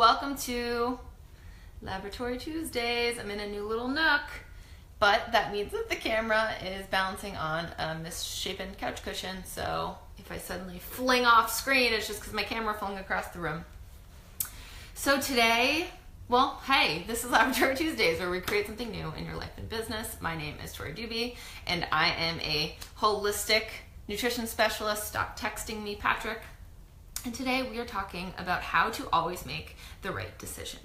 Welcome to Laboratory Tuesdays. I'm in a new little nook, but that means that the camera is balancing on a misshapen couch cushion, so if I suddenly fling off screen, it's just because my camera flung across the room. So today, well, hey, this is Laboratory Tuesdays, where we create something new in your life and business. My name is Tory, and I am a holistic nutrition specialist. Stop texting me, Patrick. And today we are talking about how to always make the right decision,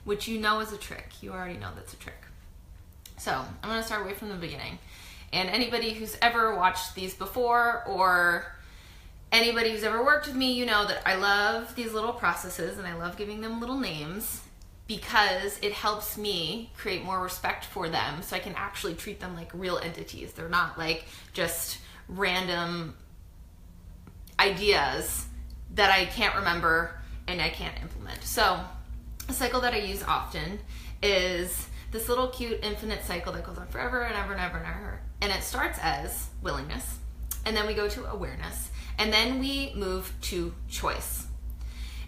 which you know is a trick. You already know that's a trick. So I'm going to start way from the beginning. And anybody who's ever watched these before, or anybody who's ever worked with me, you know that I love these little processes and I love giving them little names because it helps me create more respect for them so I can actually treat them like real entities. They're not like just random ideas that I can't remember and I can't implement. So a cycle that I use often is this little cute infinite cycle that goes on forever and ever and ever and ever. And it starts as willingness, and then we go to awareness, and then we move to choice.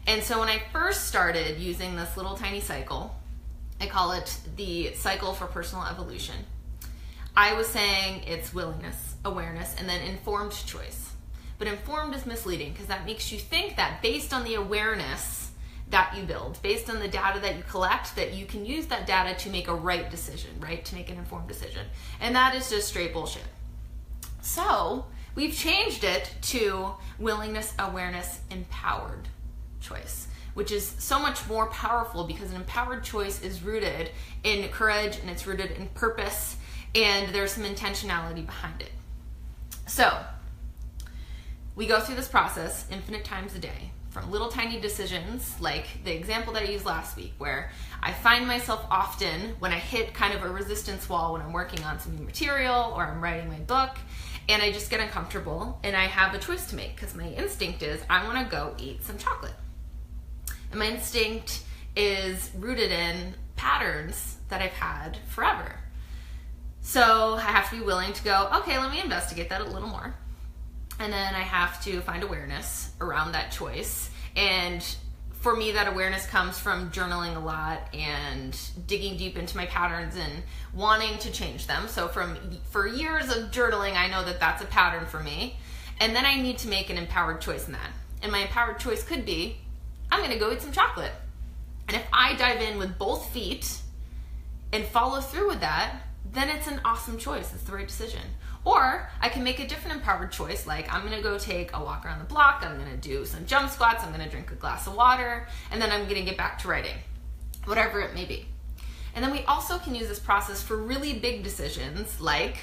And so when I first started using this little tiny cycle, I call it the cycle for personal evolution. I was saying it's willingness, awareness, and then informed choice. But informed is misleading because that makes you think that based on the awareness that you build, based on the data that you collect, that you can use that data to make a right decision, right? To make an informed decision. And that is just straight bullshit. So we've changed it to willingness, awareness, empowered choice, which is so much more powerful because an empowered choice is rooted in courage and it's rooted in purpose, and there's some intentionality behind it. So we go through this process infinite times a day, from little tiny decisions like the example that I used last week, where I find myself often when I hit kind of a resistance wall when I'm working on some new material or I'm writing my book, and I just get uncomfortable and I have a choice to make because my instinct is I want to go eat some chocolate. And my instinct is rooted in patterns that I've had forever. So I have to be willing to go, okay, let me investigate that a little more. And then I have to find awareness around that choice. And for me, that awareness comes from journaling a lot and digging deep into my patterns and wanting to change them. So for years of journaling, I know that that's a pattern for me. And then I need to make an empowered choice in that. And my empowered choice could be, I'm gonna go eat some chocolate. And if I dive in with both feet and follow through with that, then it's an awesome choice. It's the right decision. Or I can make a different empowered choice, like I'm gonna go take a walk around the block, I'm gonna do some jump squats, I'm gonna drink a glass of water, and then I'm gonna get back to writing, whatever it may be. And then we also can use this process for really big decisions, like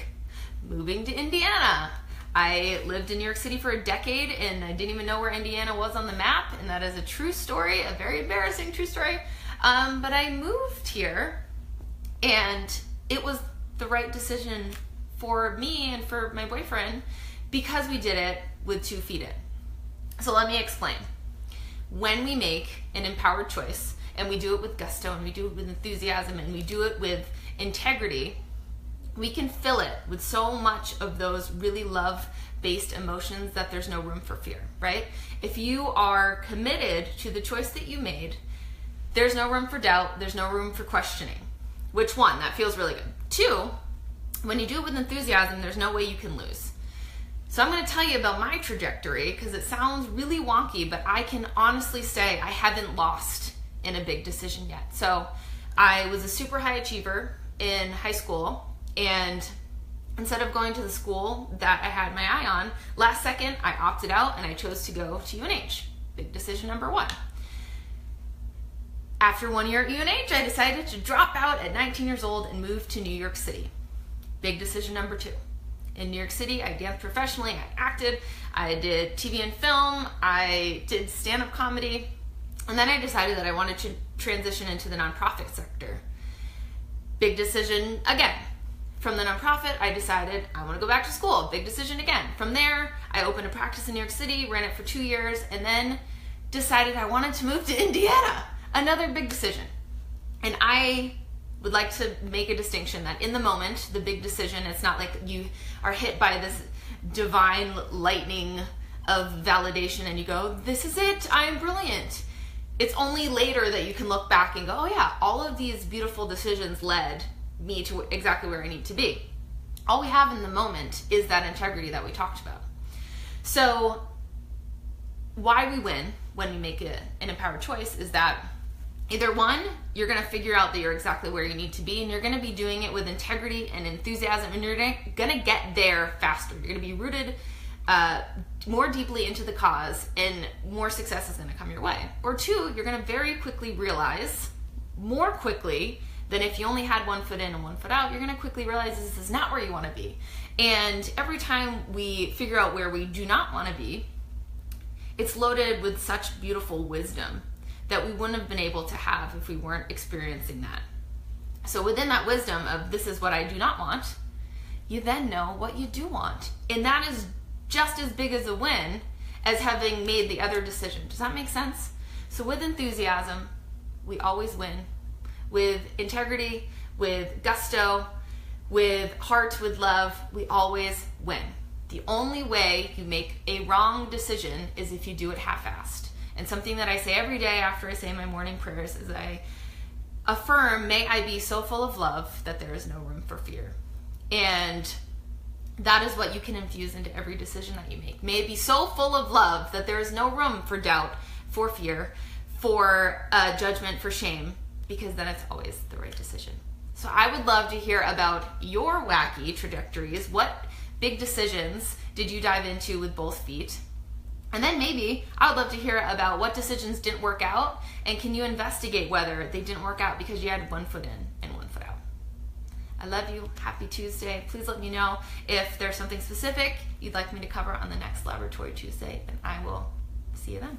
moving to Indiana. I lived in New York City for a decade and I didn't even know where Indiana was on the map, and that is a true story, a very embarrassing true story. But I moved here and it was the right decision for me and for my boyfriend because we did it with 2 feet in. So let me explain. When we make an empowered choice and we do it with gusto and we do it with enthusiasm and we do it with integrity, we can fill it with so much of those really love-based emotions that there's no room for fear, right? If you are committed to the choice that you made, there's no room for doubt, there's no room for questioning. Which one? That feels really good. 2, when you do it with enthusiasm, there's no way you can lose. So I'm going to tell you about my trajectory because it sounds really wonky, but I can honestly say I haven't lost in a big decision yet. So I was a super high achiever in high school, and instead of going to the school that I had my eye on, last second I opted out and I chose to go to UNH. Big decision number 1. After 1 year at UNH, I decided to drop out at 19 years old and move to New York City. Big decision number 2. In New York City, I danced professionally, I acted, I did TV and film, I did stand-up comedy, and then I decided that I wanted to transition into the nonprofit sector. Big decision again. From the nonprofit, I decided I want to go back to school. Big decision again. From there, I opened a practice in New York City, ran it for 2 years, and then decided I wanted to move to Indiana. Another big decision. And I would like to make a distinction that in the moment, the big decision, it's not like you are hit by this divine lightning of validation and you go, this is it, I'm brilliant. it's only later that you can look back and go, oh yeah, all of these beautiful decisions led me to exactly where I need to be. All we have in the moment is that integrity that we talked about. So why we win when we make an empowered choice is that either one, you're going to figure out that you're exactly where you need to be, and you're going to be doing it with integrity and enthusiasm, and you're going to get there faster. You're going to be rooted more deeply into the cause, and more success is going to come your way. Or two, you're going to very quickly realize, more quickly than if you only had one foot in and one foot out, you're going to quickly realize this is not where you want to be. And every time we figure out where we do not want to be, it's loaded with such beautiful wisdom that we wouldn't have been able to have if we weren't experiencing that. So within that wisdom of this is what I do not want, you then know what you do want. And that is just as big as a win as having made the other decision. Does that make sense? So with enthusiasm, we always win. With integrity, with gusto, with heart, with love, we always win. The only way you make a wrong decision is if you do it half-assed. And something that I say every day after I say my morning prayers is I affirm, may I be so full of love that there is no room for fear. And that is what you can infuse into every decision that you make. May it be so full of love that there is no room for doubt, for fear, for judgment, for shame, because then it's always the right decision. So I would love to hear about your wacky trajectories. What big decisions did you dive into with both feet? And then maybe I would love to hear about what decisions didn't work out, and can you investigate whether they didn't work out because you had one foot in and one foot out. I love you. Happy Tuesday. Please let me know if there's something specific you'd like me to cover on the next Laboratory Tuesday, and I will see you then.